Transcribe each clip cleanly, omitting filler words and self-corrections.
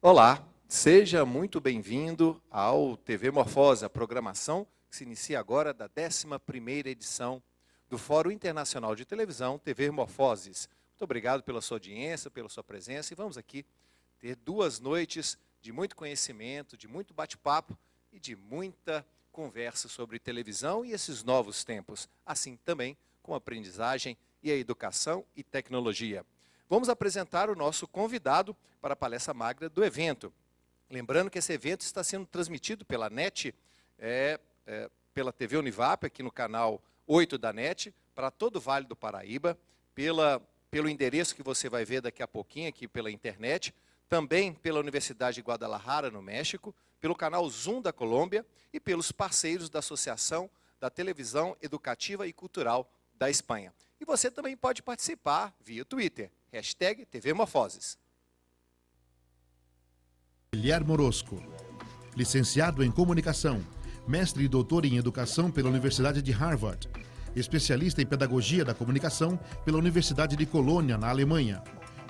Olá, seja muito bem-vindo ao TV Morfose, a programação que se inicia agora da 11ª edição do Fórum Internacional de Televisão TV Morfoses. Muito obrigado pela sua audiência, pela sua presença e vamos aqui ter 2 noites de muito conhecimento, de muito bate-papo e de muita conversa sobre televisão e esses novos tempos, assim também com a aprendizagem e a educação e tecnologia. Vamos apresentar o nosso convidado para a palestra magna do evento. Lembrando que esse evento está sendo transmitido pela NET, pela TV Univap, aqui no canal 8 da NET, para todo o Vale do Paraíba, pelo endereço que você vai ver daqui a pouquinho, aqui pela internet, também pela Universidade de Guadalajara, no México, pelo canal Zoom da Colômbia e pelos parceiros da Associação da Televisão Educativa e Cultural da Espanha. E você também pode participar via Twitter, #TVMorfoses. Guilherme Orozco, licenciado em Comunicação, mestre e doutor em Educação pela Universidade de Harvard, especialista em Pedagogia da Comunicação pela Universidade de Colônia, na Alemanha,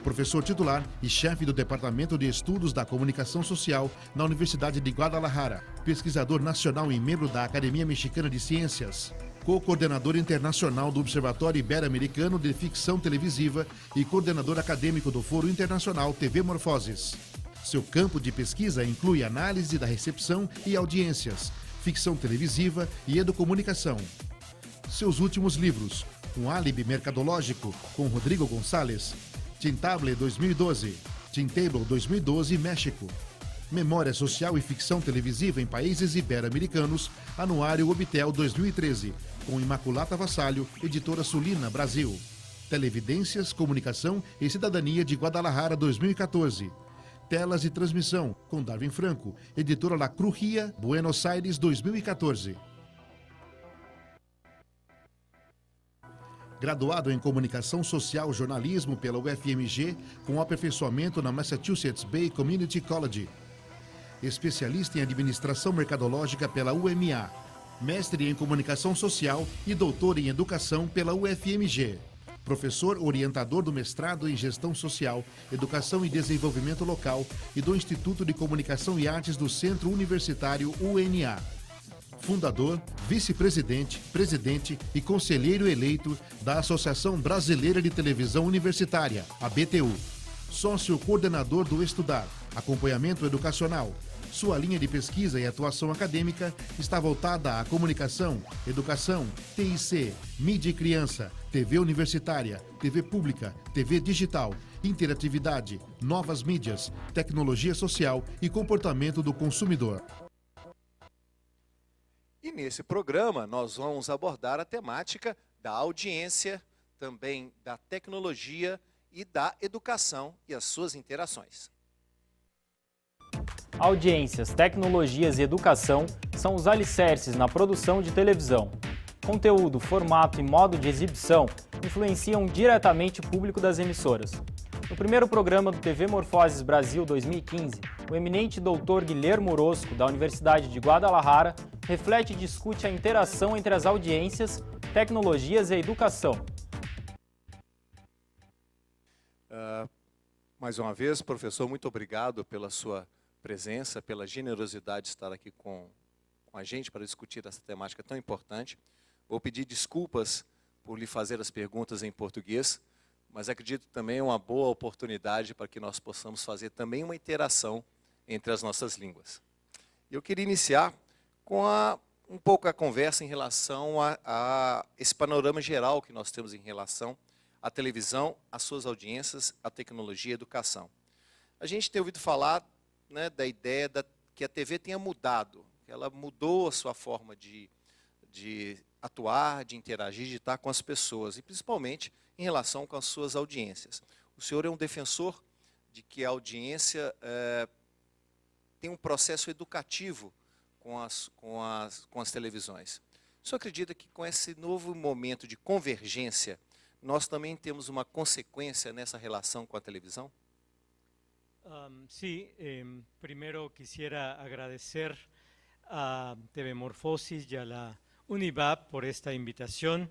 professor titular e chefe do Departamento de Estudos da Comunicação Social na Universidade de Guadalajara, pesquisador nacional e membro da Academia Mexicana de Ciências, co-coordenador internacional do Observatório Ibero-Americano de Ficção Televisiva e coordenador acadêmico do Foro Internacional TV Morfoses. Seu campo de pesquisa inclui análise da recepção e audiências, ficção televisiva e educomunicação. Seus últimos livros, Um Álibi Mercadológico, com Rodrigo Gonçalves, Tintable 2012, Tintable 2012, México. Memória Social e Ficção Televisiva em Países Ibero-Americanos, Anuário Obtel 2013, com Imaculata Vassalho, Editora Sulina, Brasil. Televidências, Comunicação e Cidadania de Guadalajara 2014. Telas de Transmissão, com Darwin Franco, Editora La Crujía, Buenos Aires 2014. Graduado em Comunicação Social e Jornalismo pela UFMG, com aperfeiçoamento na Massachusetts Bay Community College. Especialista em Administração Mercadológica pela UMA, mestre em Comunicação Social e doutor em Educação pela UFMG. Professor orientador do mestrado em Gestão Social, Educação e Desenvolvimento Local e do Instituto de Comunicação e Artes do Centro Universitário UNA. Fundador, vice-presidente, presidente e conselheiro eleito da Associação Brasileira de Televisão Universitária, a BTU. Sócio coordenador do Estudar, acompanhamento educacional. Sua linha de pesquisa e atuação acadêmica está voltada à comunicação, educação, TIC, mídia e criança, TV universitária, TV pública, TV digital, interatividade, novas mídias, tecnologia social e comportamento do consumidor. E nesse programa nós vamos abordar a temática da audiência, também da tecnologia e da educação e as suas interações. Audiências, tecnologias e educação são os alicerces na produção de televisão. Conteúdo, formato e modo de exibição influenciam diretamente o público das emissoras. No primeiro programa do TV Morfoses Brasil 2015, o eminente doutor Guilherme Orozco, da Universidade de Guadalajara, reflete e discute a interação entre as audiências, tecnologias e a educação. Mais uma vez, professor, muito obrigado pela sua presença, pela generosidade de estar aqui com a gente para discutir essa temática tão importante. Vou pedir desculpas por lhe fazer as perguntas em português, mas acredito também uma boa oportunidade para que nós possamos fazer também uma interação entre as nossas línguas. Eu queria iniciar com um pouco a conversa em relação a esse panorama geral que nós temos em relação à televisão, às suas audiências, à tecnologia e à educação. A gente tem ouvido falar, né, da ideia que a TV tenha mudado, que ela mudou a sua forma de atuar, de interagir, de estar com as pessoas, e principalmente em relação com as suas audiências. O senhor é um defensor de que a audiência tem um processo educativo com as televisões. O senhor acredita que com esse novo momento de convergência, nós também temos uma consequência nessa relação com a televisão? Sí, primero quisiera agradecer a TV Morfosis y a la Univap por esta invitación.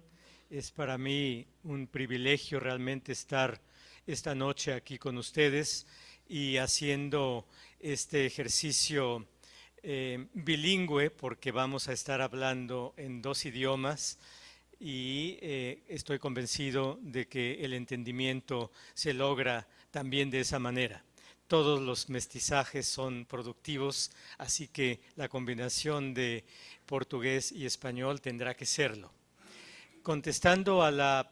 Es para mí un privilegio realmente estar esta noche aquí con ustedes y haciendo este ejercicio bilingüe, porque vamos a estar hablando en 2 idiomas y estoy convencido de que el entendimiento se logra también de esa manera. Todos los mestizajes son productivos, así que la combinación de portugués y español tendrá que serlo. Contestando a la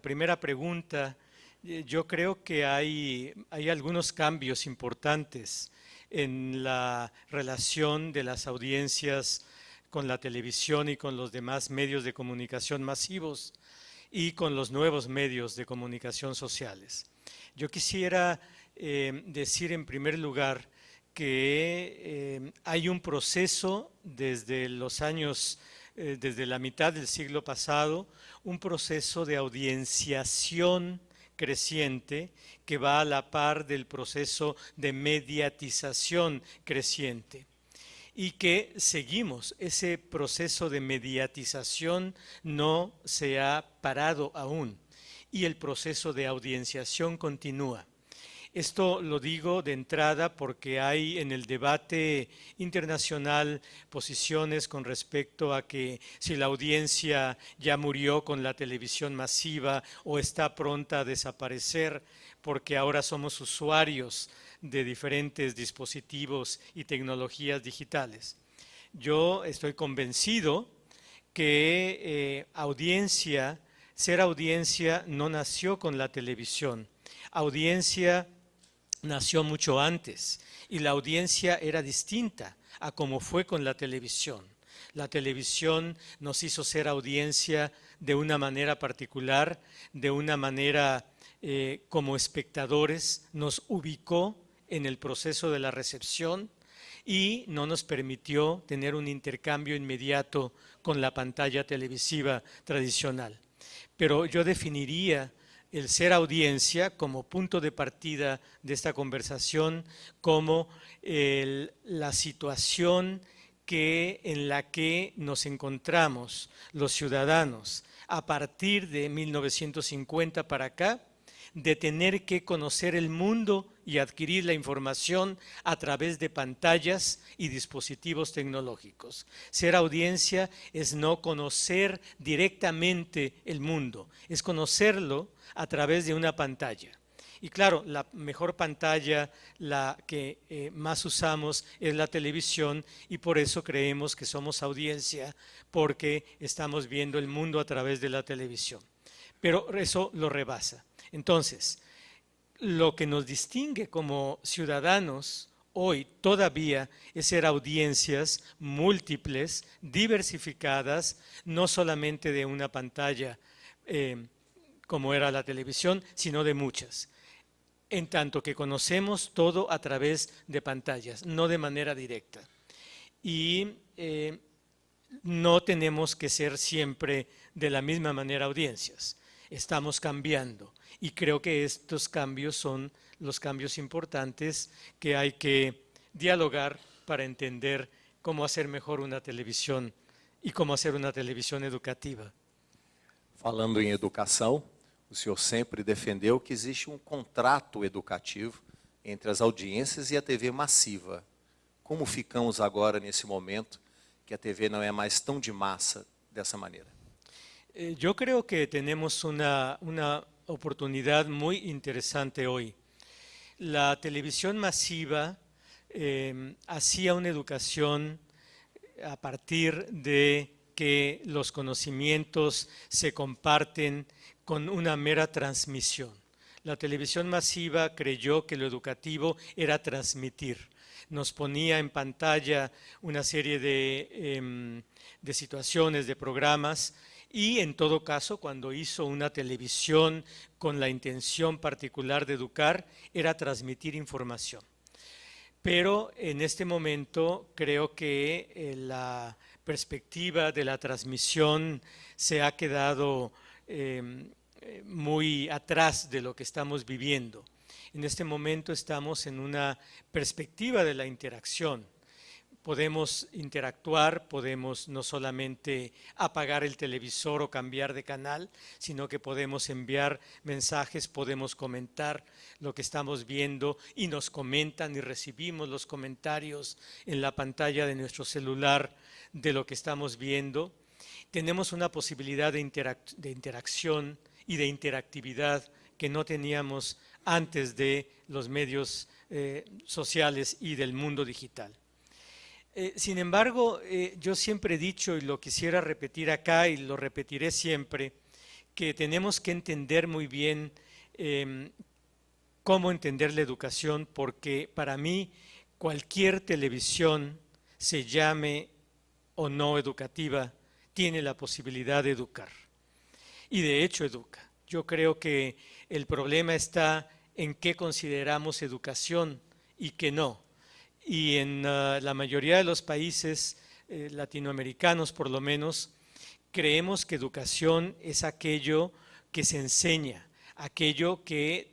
primera pregunta, yo creo que hay algunos cambios importantes en la relación de las audiencias con la televisión y con los demás medios de comunicación masivos y con los nuevos medios de comunicación sociales. Yo quisiera decir en primer lugar que hay un proceso desde los años, desde la mitad del siglo pasado, un proceso de audienciación creciente que va a la par del proceso de mediatización creciente y que seguimos. Ese proceso de mediatización no se ha parado aún y el proceso de audienciación continúa. Esto lo digo de entrada porque hay en el debate internacional posiciones con respecto a que si la audiencia ya murió con la televisión masiva o está pronta a desaparecer porque ahora somos usuarios de diferentes dispositivos y tecnologías digitales. Yo estoy convencido que ser audiencia no nació con la televisión. Audiencia nació mucho antes y la audiencia era distinta a como fue con la televisión. La televisión nos hizo ser audiencia de una manera particular, de una manera como espectadores, nos ubicó en el proceso de la recepción y no nos permitió tener un intercambio inmediato con la pantalla televisiva tradicional. Pero yo definiría el ser audiencia como punto de partida de esta conversación, como la situación en la que nos encontramos los ciudadanos a partir de 1950 para acá, de tener que conocer el mundo y adquirir la información a través de pantallas y dispositivos tecnológicos. Ser audiencia es no conocer directamente el mundo, es conocerlo a través de una pantalla. Y claro, la mejor pantalla, la que más usamos es la televisión y por eso creemos que somos audiencia, porque estamos viendo el mundo a través de la televisión. Pero eso lo rebasa. Entonces, lo que nos distingue como ciudadanos hoy todavía es ser audiencias múltiples, diversificadas, no solamente de una pantalla como era la televisión, sino de muchas. En tanto que conocemos todo a través de pantallas, no de manera directa. Y no tenemos que ser siempre de la misma manera audiencias. Estamos cambiando y creo que estos cambios son los cambios importantes que hay que dialogar para entender cómo hacer mejor una televisión e como hacer uma televisão educativa. Falando em educação, o senhor sempre defendeu que existe um contrato educativo entre as audiências e a TV massiva. Como ficamos agora nesse momento que a TV não é mais tão de massa dessa maneira? Yo creo que tenemos una oportunidad muy interesante hoy. La televisión masiva hacía una educación a partir de que los conocimientos se comparten con una mera transmisión. La televisión masiva creyó que lo educativo era transmitir. Nos ponía en pantalla una serie de situaciones, de programas, y en todo caso, cuando hizo una televisión con la intención particular de educar, era transmitir información. Pero en este momento creo que la perspectiva de la transmisión se ha quedado muy atrás de lo que estamos viviendo. En este momento estamos en una perspectiva de la interacción. podemos interactuar, podemos no solamente apagar el televisor o cambiar de canal, sino que podemos enviar mensajes, podemos comentar lo que estamos viendo y nos comentan y recibimos los comentarios en la pantalla de nuestro celular de lo que estamos viendo. Tenemos una posibilidad de interacción y de interactividad que no teníamos antes de los medios sociales y del mundo digital. Sin embargo, yo siempre he dicho, y lo quisiera repetir acá y lo repetiré siempre, que tenemos que entender muy bien cómo entender la educación, porque para mí cualquier televisión, se llame o no educativa, tiene la posibilidad de educar. Y de hecho educa. Yo creo que el problema está en qué consideramos educación y qué no. Y en la mayoría de los países latinoamericanos, por lo menos, creemos que educación es aquello que se enseña, aquello que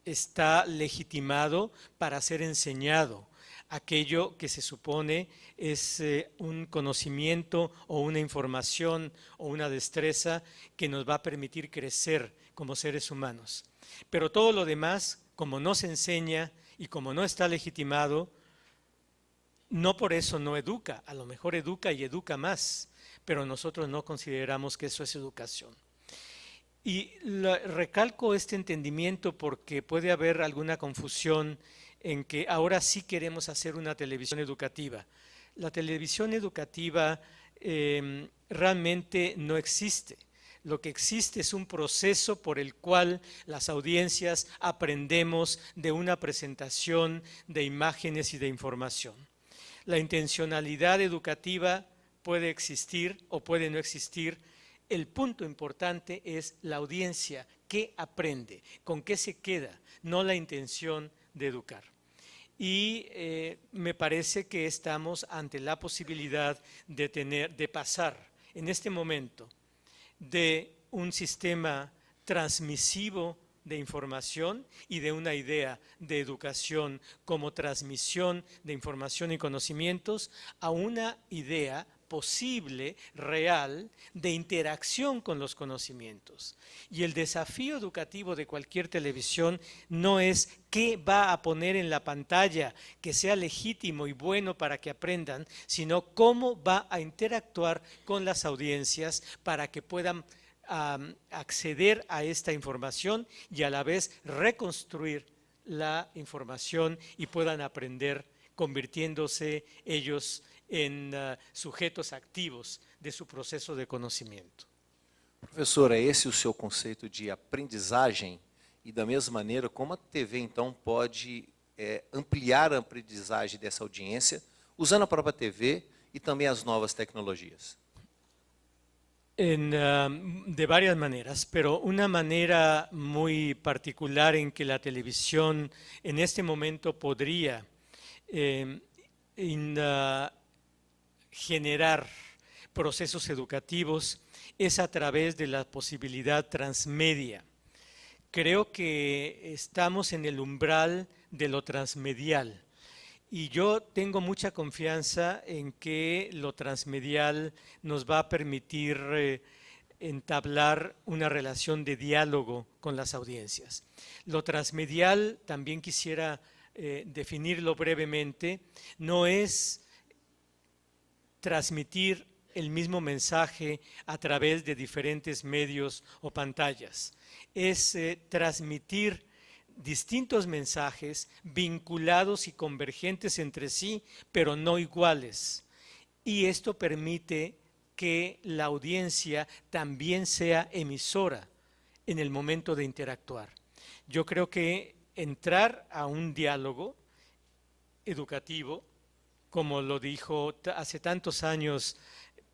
está legitimado para ser enseñado, aquello que se supone es un conocimiento o una información o una destreza que nos va a permitir crecer como seres humanos. Pero todo lo demás, como no se enseña y como no está legitimado, no por eso no educa, a lo mejor educa y educa más, pero nosotros no consideramos que eso es educación. Y recalco este entendimiento porque puede haber alguna confusión en que ahora sí queremos hacer una televisión educativa. La televisión educativa realmente no existe. Lo que existe es un proceso por el cual las audiencias aprendemos de una presentación de imágenes y de información. La intencionalidad educativa puede existir o puede no existir. El punto importante es la audiencia, qué aprende, con qué se queda, no la intención de educar. Y me parece que estamos ante la posibilidad de pasar en este momento de un sistema transmisivo de información y de una idea de educación como transmisión de información y conocimientos a una idea posible, real, de interacción con los conocimientos. Y el desafío educativo de cualquier televisión no es qué va a poner en la pantalla que sea legítimo y bueno para que aprendan, sino cómo va a interactuar con las audiencias para que puedan acceder a esta información y a la vez reconstruir la información y puedan aprender convirtiéndose ellos en sujetos activos de su proceso de conocimiento. Professor, é esse o seu conceito de aprendizagem? E da mesma maneira, como a TV então pode ampliar a aprendizagem dessa audiência, usando a própria TV e também as novas tecnologias? De varias maneras, pero una manera muy particular en que la televisión en este momento podría generar procesos educativos es a través de la posibilidad transmedia. Creo que estamos en el umbral de lo transmedial. Y yo tengo mucha confianza en que lo transmedial nos va a permitir entablar una relación de diálogo con las audiencias. Lo transmedial, también quisiera definirlo brevemente, no es transmitir el mismo mensaje a través de diferentes medios o pantallas. Es transmitir distintos mensajes vinculados y convergentes entre sí, pero no iguales. Y esto permite que la audiencia también sea emisora en el momento de interactuar. Yo creo que entrar a un diálogo educativo, como lo dijo hace tantos años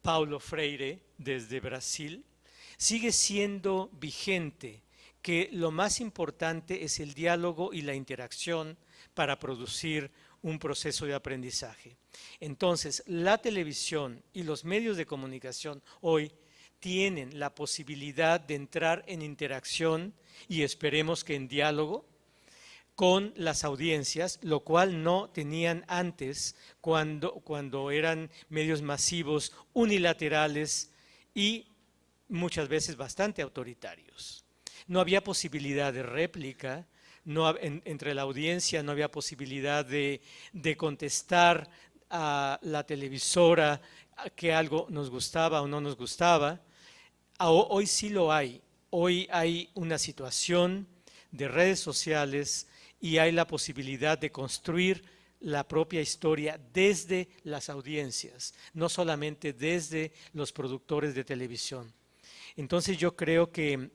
Paulo Freire desde Brasil, sigue siendo vigente, que lo más importante es el diálogo y la interacción para producir un proceso de aprendizaje. Entonces, la televisión y los medios de comunicación hoy tienen la posibilidad de entrar en interacción y esperemos que en diálogo con las audiencias, lo cual no tenían antes cuando eran medios masivos, unilaterales y muchas veces bastante autoritarios. No había posibilidad de réplica, entre la audiencia no había posibilidad de contestar a la televisora que algo nos gustaba o no nos gustaba. Hoy sí lo hay. Hoy hay una situación de redes sociales y hay la posibilidad de construir la propia historia desde las audiencias, no solamente desde los productores de televisión. Entonces yo creo que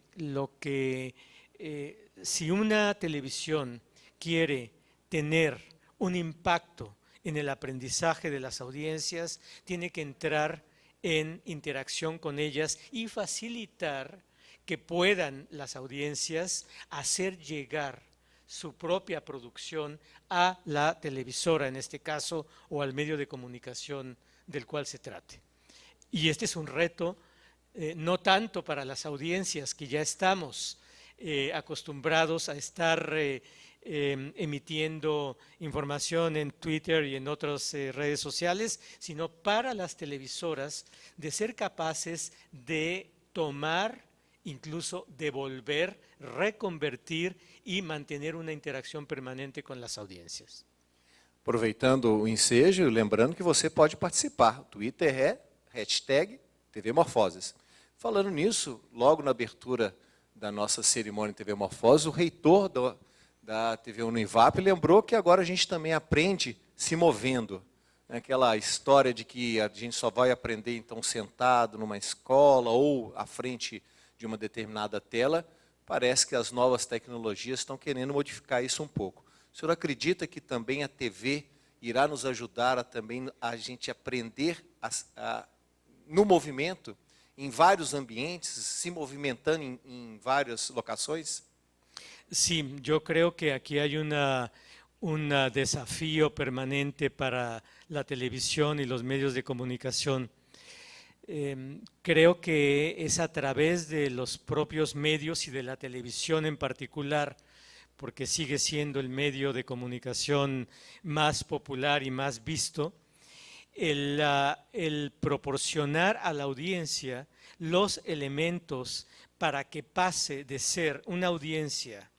si una televisión quiere tener un impacto en el aprendizaje de las audiencias, tiene que entrar en interacción con ellas y facilitar que puedan las audiencias hacer llegar su propia producción a la televisora, en este caso, o al medio de comunicación del cual se trate. Y este es un reto no tanto para las audiencias que ya estamos acostumbrados a estar emitiendo información en Twitter y en otras redes sociales, sino para las televisoras de ser capaces de tomar, incluso devolver, reconvertir y mantener una interacción permanente con las audiencias. Aproveitando o ensejo, lembrando que você pode participar. O Twitter é #TV Morfoses. Falando nisso, logo na abertura da nossa cerimônia TV Morfoses, o reitor da TV Univap lembrou que agora a gente também aprende se movendo. Aquela história de que a gente só vai aprender então sentado numa escola ou à frente de uma determinada tela, parece que as novas tecnologias estão querendo modificar isso um pouco. O senhor acredita que também a TV irá nos ajudar a gente aprender no movimento, em vários ambientes, se movimentando em várias locações? Sí, yo creo que aquí hay un desafío permanente para la televisión y los medios de comunicación. Creo que es a través de los propios medios y de la televisión en particular, porque sigue siendo el medio de comunicación más popular y más visto, el proporcionar a la audiencia los elementos para que pase de ser una audiencia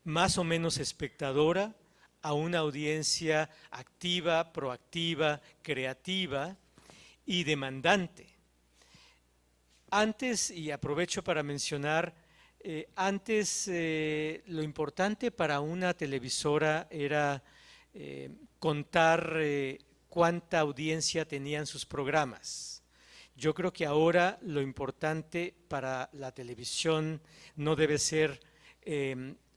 más o menos espectadora a una audiencia activa, proactiva, creativa y demandante. Antes, y aprovecho para mencionar, antes lo importante para una televisora era contar cuánta audiencia tenían sus programas. Yo creo que ahora lo importante para la televisión no debe ser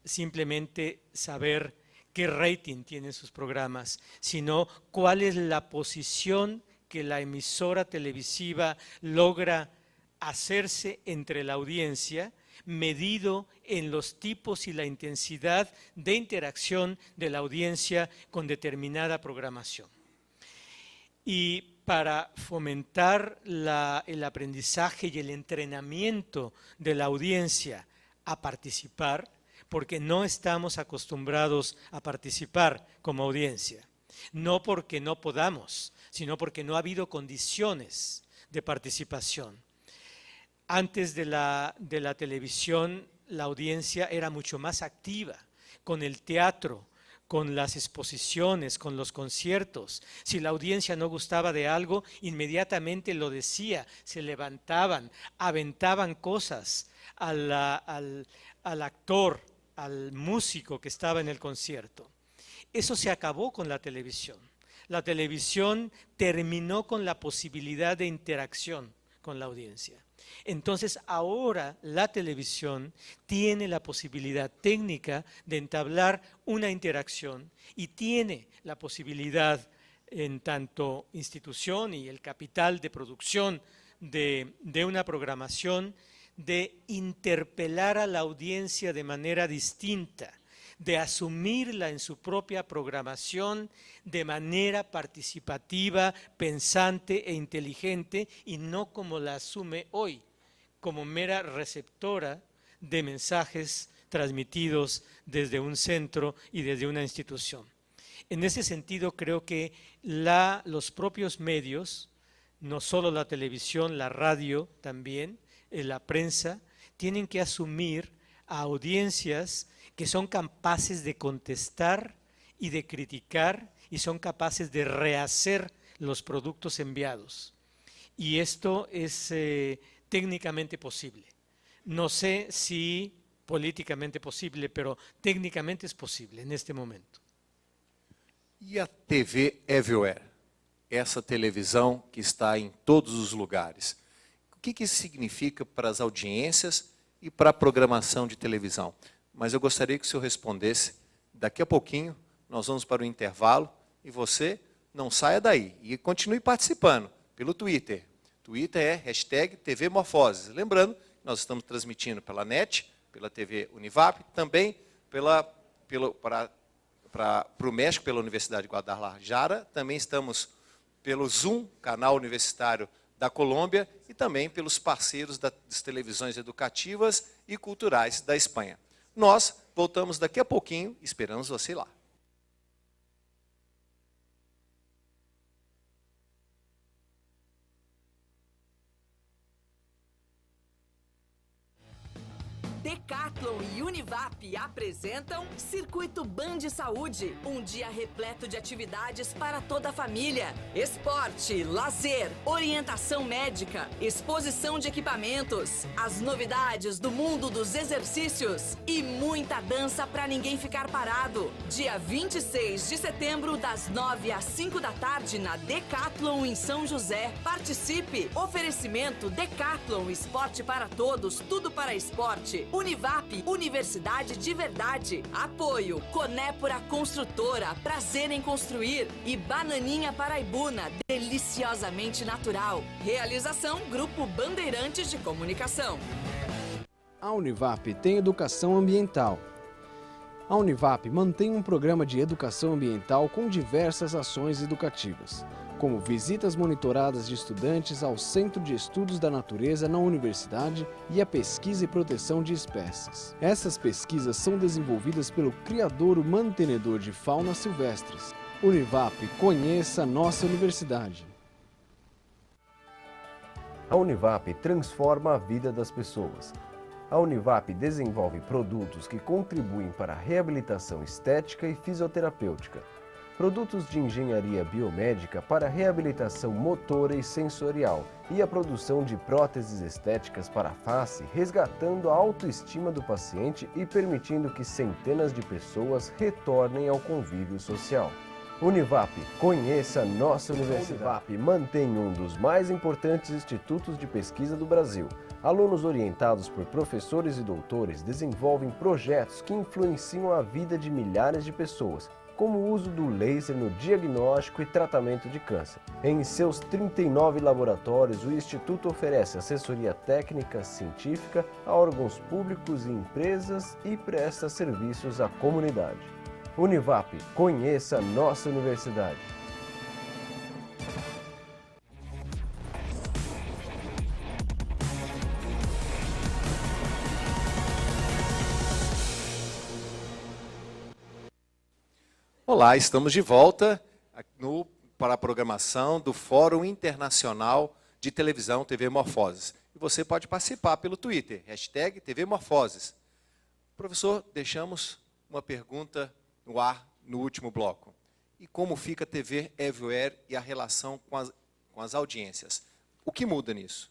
simplemente saber qué rating tienen sus programas, sino cuál es la posición que la emisora televisiva logra hacerse entre la audiencia, medido en los tipos y la intensidad de interacción de la audiencia con determinada programación. Y para fomentar el aprendizaje y el entrenamiento de la audiencia a participar, porque no estamos acostumbrados a participar como audiencia, no porque no podamos, sino porque no ha habido condiciones de participación. Antes de la televisión, la audiencia era mucho más activa, con el teatro, con las exposiciones, con los conciertos. Si la audiencia no gustaba de algo, inmediatamente lo decía, se levantaban, aventaban cosas al actor, al músico que estaba en el concierto. Eso se acabó con la televisión. La televisión terminó con la posibilidad de interacción con la audiencia. Entonces ahora la televisión tiene la posibilidad técnica de entablar una interacción y tiene la posibilidad, en tanto institución y el capital de producción de una programación, de interpelar a la audiencia de manera distinta, de asumirla en su propia programación de manera participativa, pensante e inteligente, y no como la asume hoy, como mera receptora de mensajes transmitidos desde un centro y desde una institución. En ese sentido, creo que los propios medios, no solo la televisión, la radio también, la prensa, tienen que asumir a audiencias que son capaces de contestar y de criticar y son capaces de rehacer los productos enviados. Y esto es técnicamente posible. No sé si políticamente posible, pero técnicamente es posible en este momento. E a TV Everywhere? Essa televisão que está em todos os lugares. O que isso significa para as audiências e para a programação de televisão? Mas eu gostaria que o senhor respondesse. Daqui a pouquinho, nós vamos para o intervalo e você não saia daí. E continue participando pelo Twitter. Twitter é hashtag TV Morfoses. Lembrando, nós estamos transmitindo pela NET, pela TV Univap, também para o México, pela Universidade de Guadalajara, também estamos pelo Zoom, canal universitário da Colômbia, e também pelos parceiros das televisões educativas e culturais da Espanha. Nós voltamos daqui a pouquinho, esperamos você lá. Decathlon e Univap apresentam Circuito Band Saúde, um dia repleto de atividades para toda a família. Esporte, lazer, orientação médica, exposição de equipamentos, as novidades do mundo dos exercícios e muita dança para ninguém ficar parado. Dia 26 de setembro, das 9 às 5 da tarde, na Decathlon em São José. Participe! Oferecimento Decathlon, esporte para todos, tudo para esporte. Univap, Universidade de Verdade. Apoio Conépora Construtora, prazer em construir. E Bananinha Paraibuna, deliciosamente natural. Realização Grupo Bandeirantes de Comunicação. A Univap tem educação ambiental. A Univap mantém um programa de educação ambiental com diversas ações educativas, como visitas monitoradas de estudantes ao Centro de Estudos da Natureza na universidade e a pesquisa e proteção de espécies. Essas pesquisas são desenvolvidas pelo criadouro mantenedor de fauna silvestres. Univap, conheça nossa universidade. A Univap transforma a vida das pessoas. A Univap desenvolve produtos que contribuem para a reabilitação estética e fisioterapêutica. Produtos de engenharia biomédica para reabilitação motora e sensorial e a produção de próteses estéticas para a face, resgatando a autoestima do paciente e permitindo que centenas de pessoas retornem ao convívio social. Univap, conheça nossa universidade. Univap mantém um dos mais importantes institutos de pesquisa do Brasil. Alunos orientados por professores e doutores desenvolvem projetos que influenciam a vida de milhares de pessoas, como o uso do laser no diagnóstico e tratamento de câncer. Em seus 39 laboratórios, o Instituto oferece assessoria técnica científica a órgãos públicos e empresas e presta serviços à comunidade. Univap, conheça nossa universidade. Olá, estamos de volta para a programação do Fórum Internacional de Televisão TV Morfoses. E você pode participar pelo Twitter, hashtag TV Morfoses. Professor, deixamos uma pergunta no ar no último bloco. E como fica a TV Everywhere e a relação com as audiências? O que muda nisso?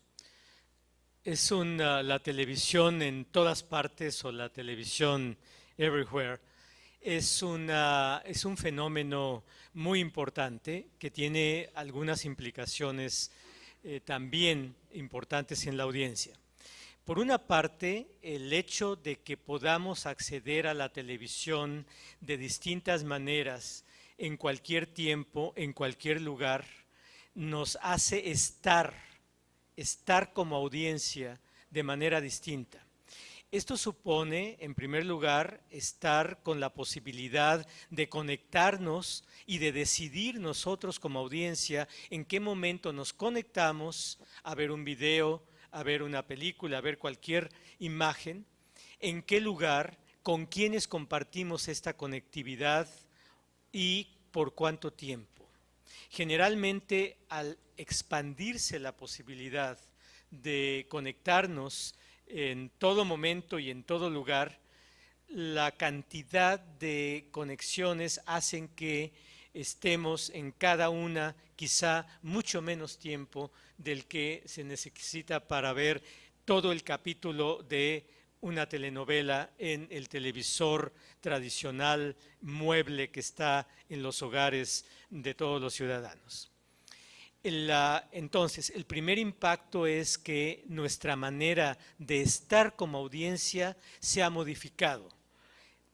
La televisión en todas partes o la televisión everywhere es un fenómeno muy importante que tiene algunas implicaciones también importantes en la audiencia. Por una parte, el hecho de que podamos acceder a la televisión de distintas maneras, en cualquier tiempo, en cualquier lugar, nos hace estar como audiencia de manera distinta. Esto supone, en primer lugar, estar con la posibilidad de conectarnos y de decidir nosotros como audiencia en qué momento nos conectamos a ver un video, a ver una película, a ver cualquier imagen, en qué lugar, con quiénes compartimos esta conectividad y por cuánto tiempo. Generalmente, al expandirse la posibilidad de conectarnos en todo momento y en todo lugar, la cantidad de conexiones hacen que estemos en cada una quizá mucho menos tiempo del que se necesita para ver todo el capítulo de una telenovela en el televisor tradicional mueble que está en los hogares de todos los ciudadanos. Entonces, el primer impacto es que nuestra manera de estar como audiencia se ha modificado.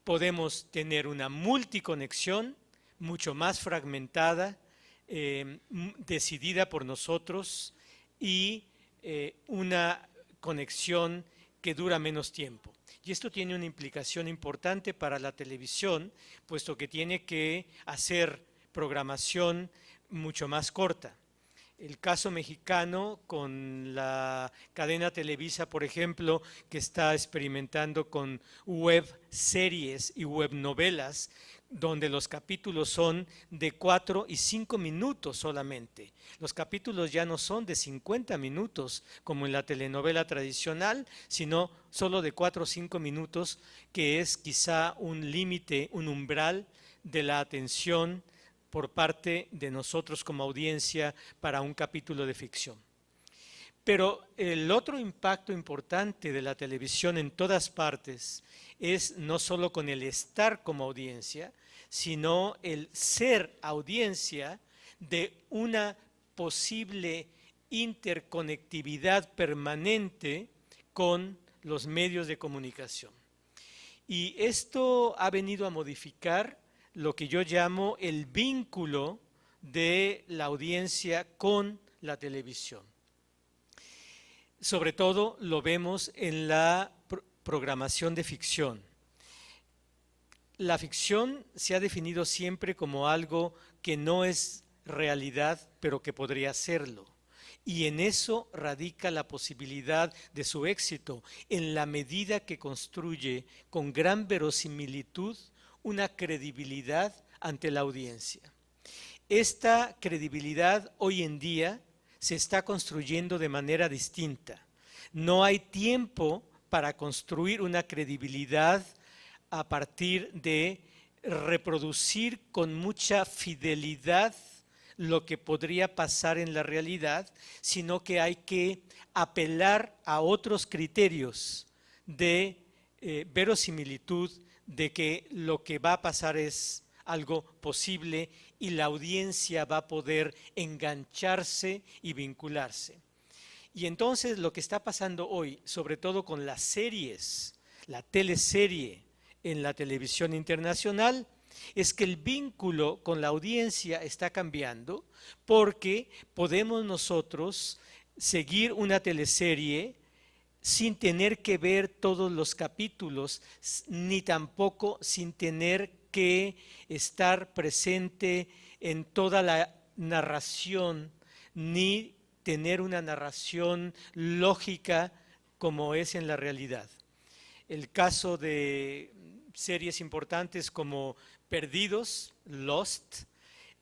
Podemos tener una multiconexión mucho más fragmentada, decidida por nosotros, y una conexión que dura menos tiempo. Y esto tiene una implicación importante para la televisión, puesto que tiene que hacer programación mucho más corta. El caso mexicano con la cadena Televisa, por ejemplo, que está experimentando con web series y web novelas, donde los capítulos son de 4 y 5 minutos solamente. Los capítulos ya no son de 50 minutos como en la telenovela tradicional, sino solo de 4 o 5 minutos, que es quizá un límite, un umbral de la atención por parte de nosotros como audiencia para un capítulo de ficción. Pero el otro impacto importante de la televisión en todas partes es no solo con el estar como audiencia, sino el ser audiencia de una posible interconectividad permanente con los medios de comunicación. Y esto ha venido a modificar lo que yo llamo el vínculo de la audiencia con la televisión. Sobre todo lo vemos en la programación de ficción. La ficción se ha definido siempre como algo que no es realidad, pero que podría serlo. Y en eso radica la posibilidad de su éxito, en la medida que construye con gran verosimilitud una credibilidad ante la audiencia. Esta credibilidad hoy en día se está construyendo de manera distinta. No hay tiempo para construir una credibilidad a partir de reproducir con mucha fidelidad lo que podría pasar en la realidad, sino que hay que apelar a otros criterios de verosimilitud, de que lo que va a pasar es algo posible y la audiencia va a poder engancharse y vincularse. Y entonces lo que está pasando hoy, sobre todo con las series, la teleserie en la televisión internacional, es que el vínculo con la audiencia está cambiando, porque podemos nosotros seguir una teleserie sin tener que ver todos los capítulos, ni tampoco sin tener que estar presente en toda la narración, ni tener una narración lógica como es en la realidad. El caso de series importantes como Perdidos, Lost,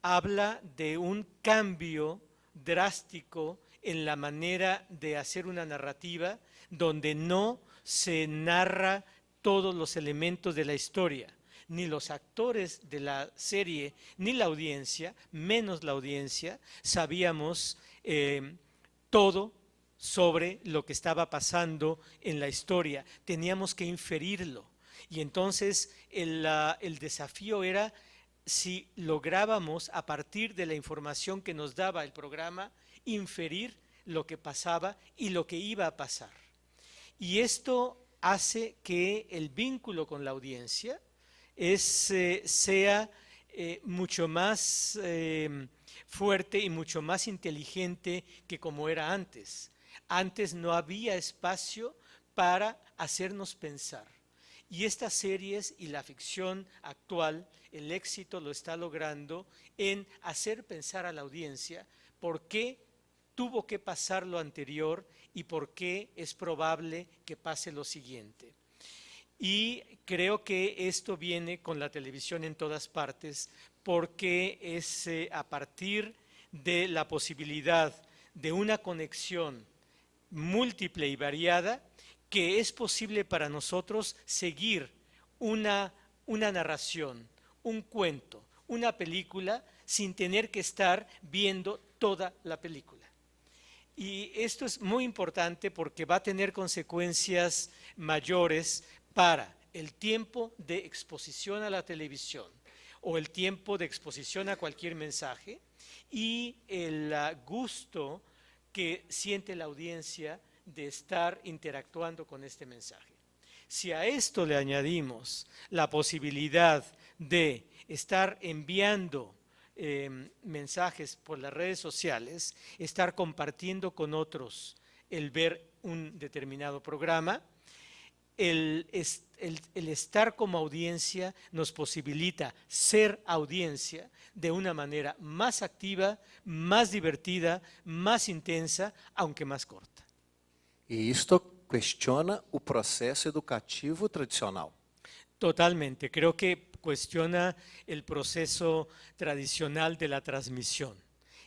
habla de un cambio drástico en la manera de hacer una narrativa, donde no se narra todos los elementos de la historia, ni los actores de la serie, ni la audiencia, menos la audiencia, sabíamos todo sobre lo que estaba pasando en la historia. Teníamos que inferirlo. Y entonces el desafío era si lográbamos, a partir de la información que nos daba el programa, inferir lo que pasaba y lo que iba a pasar. Y esto hace que el vínculo con la audiencia sea mucho más fuerte y mucho más inteligente que como era antes. Antes no había espacio para hacernos pensar. Y estas series y la ficción actual, el éxito lo está logrando en hacer pensar a la audiencia por qué tuvo que pasar lo anterior y por qué es probable que pase lo siguiente. Y creo que esto viene con la televisión en todas partes, porque es a partir de la posibilidad de una conexión múltiple y variada que es posible para nosotros seguir una narración, un cuento, una película, sin tener que estar viendo toda la película. Y esto es muy importante porque va a tener consecuencias mayores para el tiempo de exposición a la televisión o el tiempo de exposición a cualquier mensaje y el gusto que siente la audiencia de estar interactuando con este mensaje. Si a esto le añadimos la posibilidad de estar enviando mensajes por las redes sociales, estar compartiendo con otros el ver un determinado programa, el estar como audiencia nos posibilita ser audiencia de una manera más activa, más divertida, más intensa, aunque más corta. E isto questiona o processo educativo tradicional. Totalmente, creo que cuestiona el proceso tradicional de la transmisión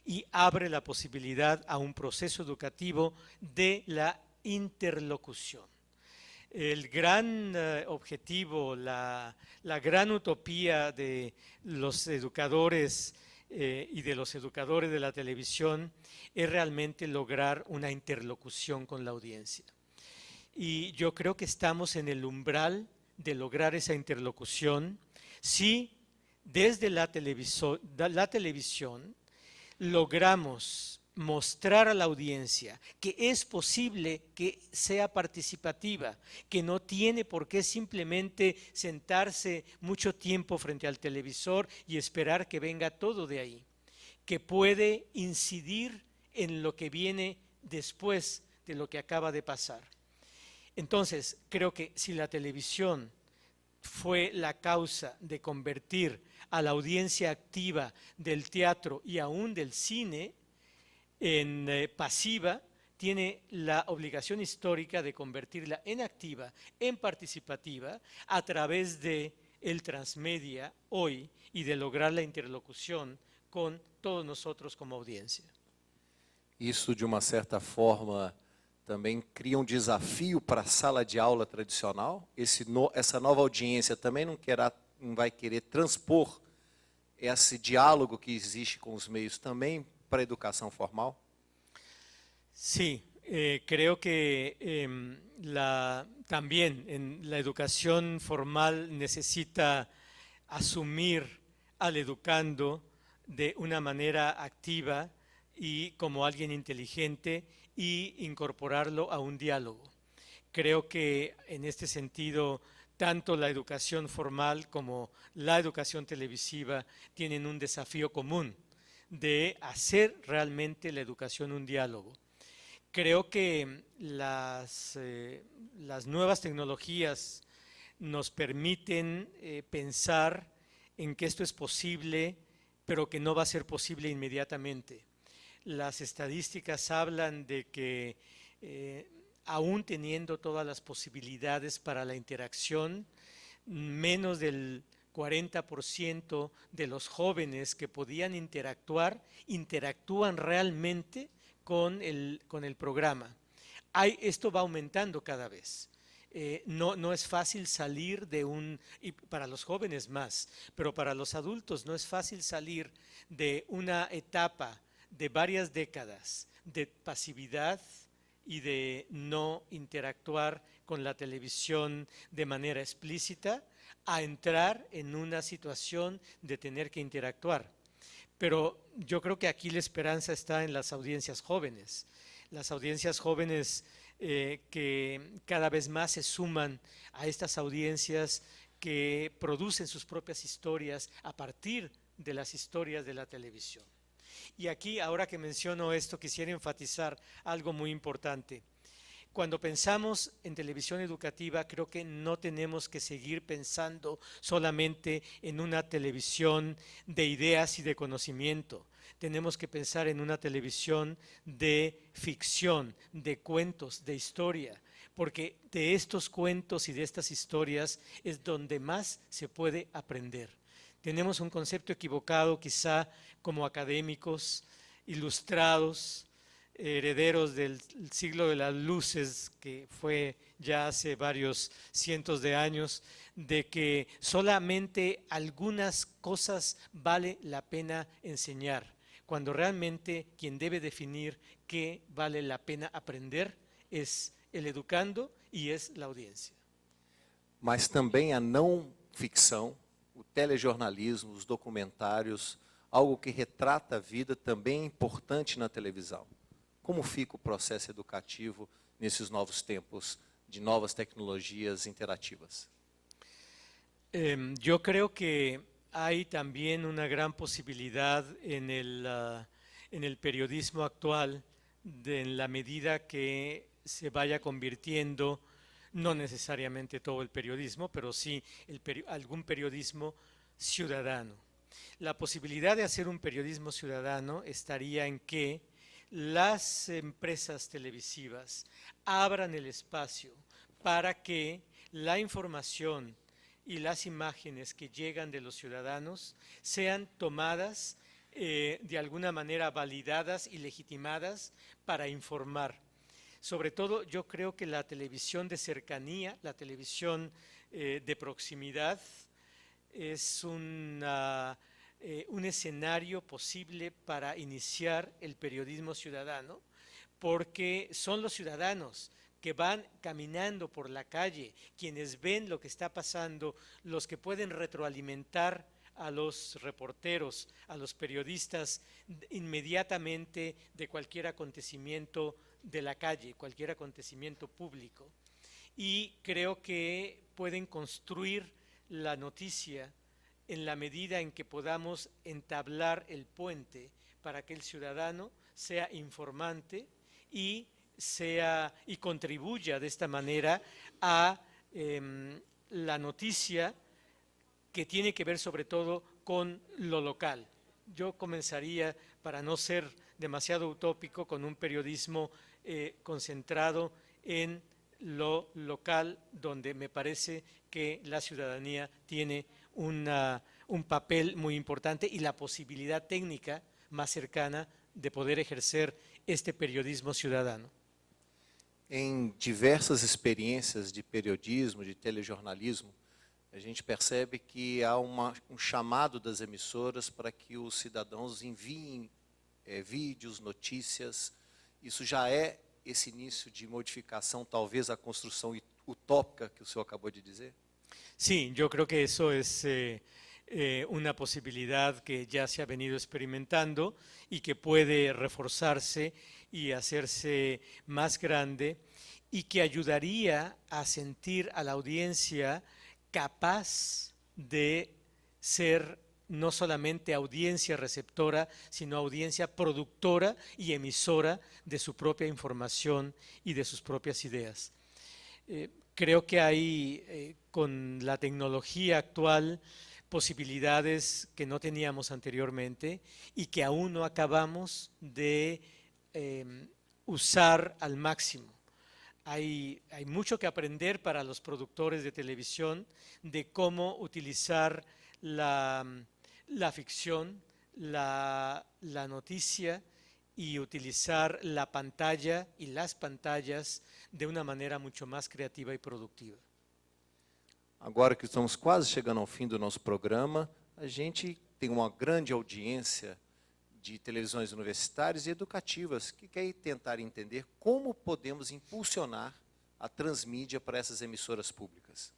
y abre la posibilidad a un proceso educativo de la interlocución. El gran objetivo, la gran utopía de los educadores y de los educadores de la televisión es realmente lograr una interlocución con la audiencia. Y yo creo que estamos en el umbral de lograr esa interlocución si desde la televisión logramos mostrar a la audiencia que es posible que sea participativa, que no tiene por qué simplemente sentarse mucho tiempo frente al televisor y esperar que venga todo de ahí, que puede incidir en lo que viene después de lo que acaba de pasar. Entonces, creo que si la televisión fue la causa de convertir a la audiencia activa del teatro y aún del cine en pasiva, tiene la obligación histórica de convertirla en activa, en participativa, a través de el transmedia hoy y de lograr la interlocución con todos nosotros como audiencia. Isso, de uma certa forma, também cria um desafio para a sala de aula tradicional. Essa nova audiência também não vai querer transpor esse diálogo que existe com os meios também para a educação formal? Sí, creo que también la educación formal necesita asumir al educando de una manera activa y como alguien inteligente y incorporarlo a un diálogo. Creo que en este sentido, tanto la educación formal como la educación televisiva tienen un desafío común de hacer realmente la educación un diálogo. Creo que las nuevas tecnologías nos permiten pensar en que esto es posible, pero que no va a ser posible inmediatamente. Las estadísticas hablan de que aún teniendo todas las posibilidades para la interacción, menos del 40% de los jóvenes que podían interactúan realmente con el programa. Esto va aumentando cada vez. No es fácil salir y para los jóvenes más, pero para los adultos no es fácil salir de una etapa de varias décadas de pasividad y de no interactuar con la televisión de manera explícita a entrar en una situación de tener que interactuar. Pero yo creo que aquí la esperanza está en las audiencias jóvenes. Las audiencias jóvenes que cada vez más se suman a estas audiencias que producen sus propias historias a partir de las historias de la televisión. Y aquí, ahora que menciono esto, quisiera enfatizar algo muy importante. Cuando pensamos en televisión educativa, creo que no tenemos que seguir pensando solamente en una televisión de ideas y de conocimiento. Tenemos que pensar en una televisión de ficción, de cuentos, de historia, porque de estos cuentos y de estas historias es donde más se puede aprender. Tenemos un concepto equivocado quizá como académicos, ilustrados, herederos del siglo de las luces, que fue ya hace varios cientos de años, de que solamente algunas cosas vale la pena enseñar, cuando realmente quien debe definir qué vale la pena aprender es el educando e es la audiencia. Mas também a não ficção, o telejornalismo, os documentários, algo que retrata a vida também é importante na televisão. Como fica o processo educativo nesses novos tempos de novas tecnologias interativas? Yo creo que hay también una gran posibilidad en el periodismo actual, en la medida que se vaya convirtiendo, no necesariamente todo el periodismo, pero sí algún periodismo ciudadano. La posibilidad de hacer un periodismo ciudadano estaría en que las empresas televisivas abran el espacio para que la información y las imágenes que llegan de los ciudadanos sean tomadas de alguna manera validadas y legitimadas para informar. Sobre todo yo creo que la televisión de cercanía, la televisión de proximidad es un escenario posible para iniciar el periodismo ciudadano, porque son los ciudadanos que van caminando por la calle, quienes ven lo que está pasando, los que pueden retroalimentar a los reporteros, a los periodistas inmediatamente de cualquier acontecimiento de la calle, cualquier acontecimiento público. Y creo que pueden construir la noticia en la medida en que podamos entablar el puente para que el ciudadano sea informante y contribuya de esta manera a la noticia que tiene que ver sobre todo con lo local. Yo comenzaría, para no ser demasiado utópico, con un periodismo concentrado en lo local, donde me parece que la ciudadanía tiene un papel muy importante y la posibilidad técnica más cercana de poder ejercer este periodismo ciudadano. Em diversas experiências de periodismo, de telejornalismo, a gente percebe que há um chamado das emissoras para que os cidadãos enviem vídeos, notícias. Isso já é esse início de modificação, talvez a construção utópica que o senhor acabou de dizer? Sí, yo creo que eso es una posibilidad que ya se ha venido experimentando y que puede reforzarse y hacerse más grande y que ayudaría a sentir a la audiencia capaz de ser no solamente audiencia receptora, sino audiencia productora y emisora de su propia información y de sus propias ideas. Creo que hay con la tecnología actual posibilidades que no teníamos anteriormente y que aún no acabamos de usar al máximo. Hay mucho que aprender para los productores de televisión de cómo utilizar la ficción, la noticia y utilizar la pantalla y las pantallas de una manera mucho más creativa y productiva. Agora que estamos quase chegando ao fim do nosso programa, a gente tem uma grande audiência de televisões universitárias e educativas que quer tentar entender como podemos impulsionar a transmídia para essas emissoras públicas.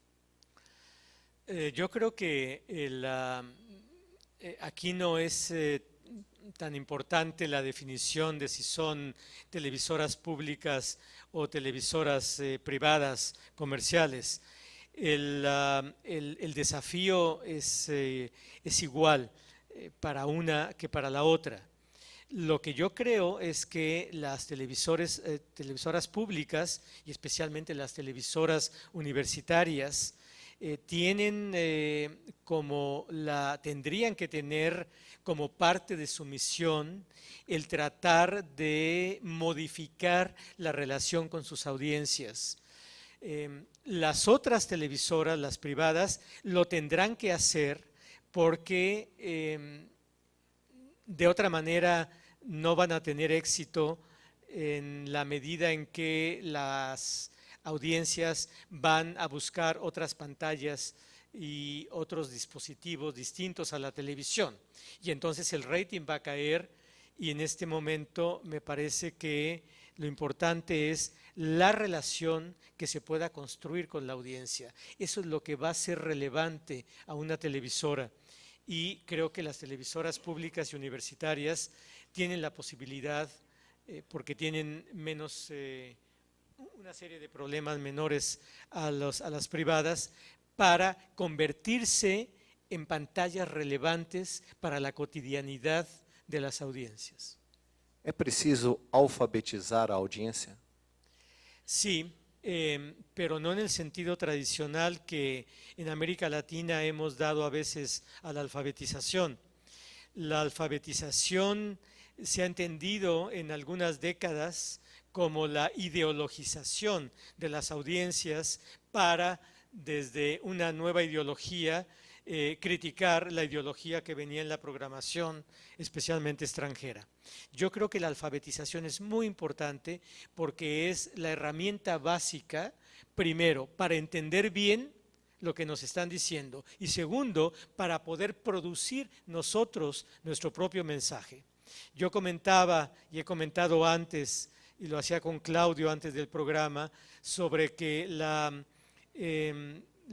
Yo creo que aquí no es tan importante la definición de si son televisoras públicas o televisoras privadas, comerciales. El desafío es igual para una que para la otra. Lo que yo creo es que las televisoras públicas y especialmente las televisoras universitarias tendrían que tener como parte de su misión el tratar de modificar la relación con sus audiencias. Las otras televisoras, las privadas, lo tendrán que hacer porque de otra manera no van a tener éxito en la medida en que las audiencias van a buscar otras pantallas y otros dispositivos distintos a la televisión. Y entonces el rating va a caer, y en este momento me parece que lo importante es la relación que se pueda construir con la audiencia. Eso es lo que va a ser relevante a una televisora, y creo que las televisoras públicas y universitarias tienen la posibilidad, porque tienen menos, una serie de problemas menores a las privadas, para convertirse en pantallas relevantes para la cotidianidad de las audiencias. É preciso alfabetizar a audiência? Sí, pero no en el sentido tradicional que en América Latina hemos dado a veces a la alfabetización. La alfabetización se ha entendido en algunas décadas como la ideologización de las audiencias para, desde una nueva ideología, criticar la ideología que venía en la programación, especialmente extranjera. Yo creo que la alfabetización es muy importante porque es la herramienta básica, primero, para entender bien lo que nos están diciendo, y segundo, para poder producir nosotros nuestro propio mensaje. Yo comentaba, y he comentado antes, y lo hacía con Claudio antes del programa, sobre que la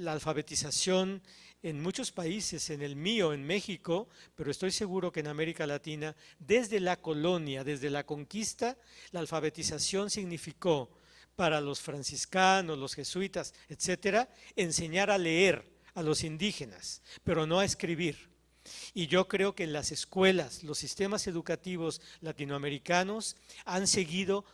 alfabetización en muchos países, en el mío, en México, pero estoy seguro que en América Latina, desde la colonia, desde la conquista, la alfabetización significó para los franciscanos, los jesuitas, etcétera, enseñar a leer a los indígenas, pero no a escribir. Y yo creo que en las escuelas, los sistemas educativos latinoamericanos han seguido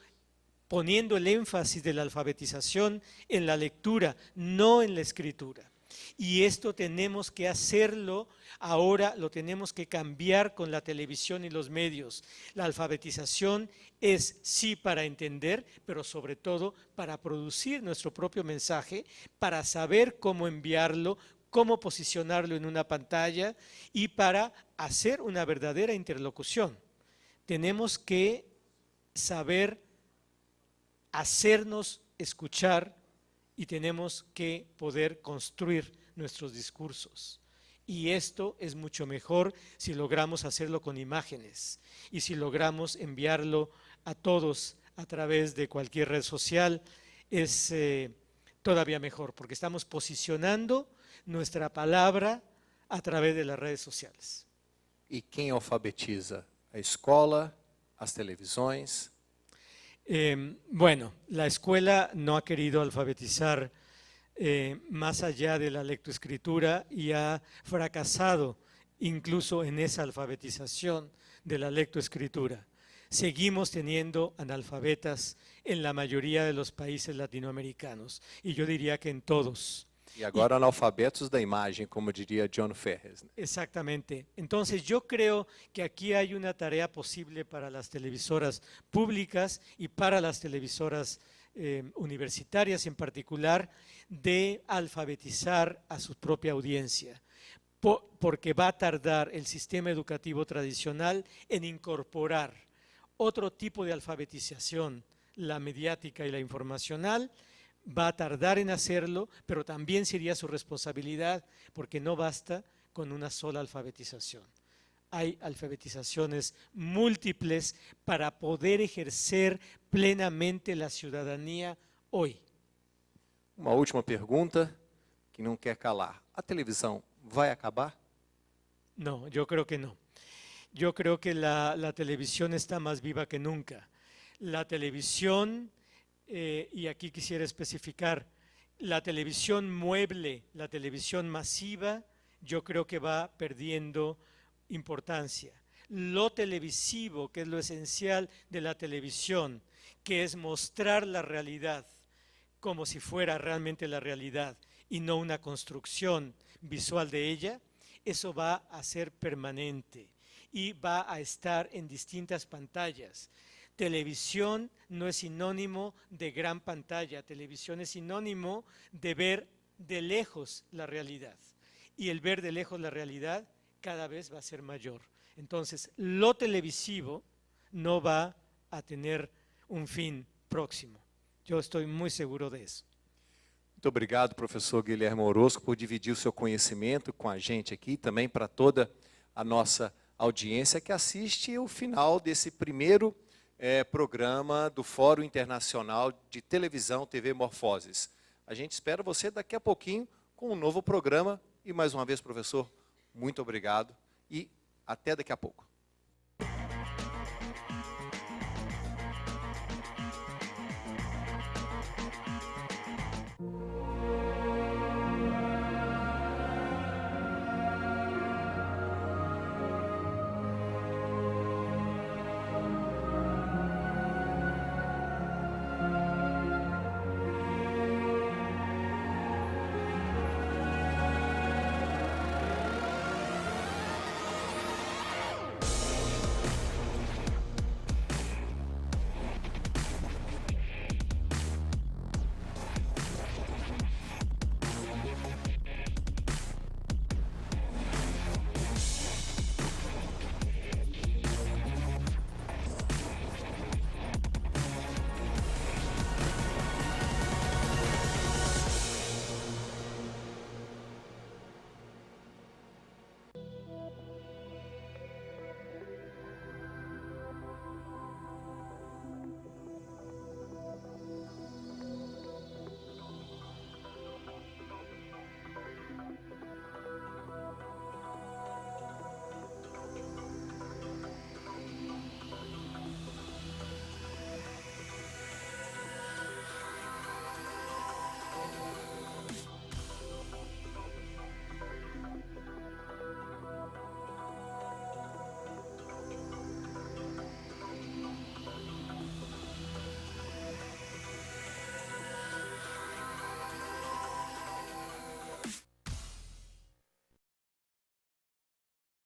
poniendo el énfasis de la alfabetización en la lectura, no en la escritura. Y esto tenemos que hacerlo ahora, lo tenemos que cambiar con la televisión y los medios. La alfabetización es sí para entender, pero sobre todo para producir nuestro propio mensaje, para saber cómo enviarlo, cómo posicionarlo en una pantalla y para hacer una verdadera interlocución. Tenemos que saber hacernos escuchar y tenemos que poder construir nuestros discursos. Y esto es mucho mejor si logramos hacerlo con imágenes y si logramos enviarlo a todos a través de cualquier red social, es todavía mejor, porque estamos posicionando nuestra palabra a través de las redes sociales. E quem alfabetiza? A escola, as televisões? Bueno, la escuela no ha querido alfabetizar más allá de la lectoescritura y ha fracasado incluso en esa alfabetización de la lectoescritura. Seguimos teniendo analfabetas en la mayoría de los países latinoamericanos, y yo diría que en todos. E agora analfabetos da imagem, como diria John Ferris. Exactamente. Entonces yo creo que aquí hay una tarea posible para las televisoras públicas y para las televisoras universitarias en particular, de alfabetizar a su propia audiencia, porque va a tardar el sistema educativo tradicional en incorporar otro tipo de alfabetización, la mediática y la informacional. Va a tardar en hacerlo, pero también sería su responsabilidad, porque no basta con una sola alfabetización. Hay alfabetizaciones múltiples para poder ejercer plenamente la ciudadanía hoy. Uma última pergunta que não quer calar. A televisão vai acabar? No, yo creo que no. Yo creo que la televisión está más viva que nunca. La televisión, y aquí quisiera especificar, la televisión mueble, la televisión masiva, yo creo que va perdiendo importancia. Lo televisivo, que es lo esencial de la televisión, que es mostrar la realidad como si fuera realmente la realidad y no una construcción visual de ella, eso va a ser permanente y va a estar en distintas pantallas. Televisión no es sinónimo de gran pantalla, televisión es sinónimo de ver de lejos la realidad. Y el ver de lejos la realidad cada vez va a ser mayor. Entonces, lo televisivo no va a tener um fim próximo. Eu estou muito seguro disso. Muito obrigado, professor Guilherme Orozco, por dividir o seu conhecimento com a gente aqui, também para toda a nossa audiência que assiste o final desse primeiro programa do Fórum Internacional de Televisão TV Morfoses. A gente espera você daqui a pouquinho com um novo programa. E mais uma vez, professor, muito obrigado e até daqui a pouco.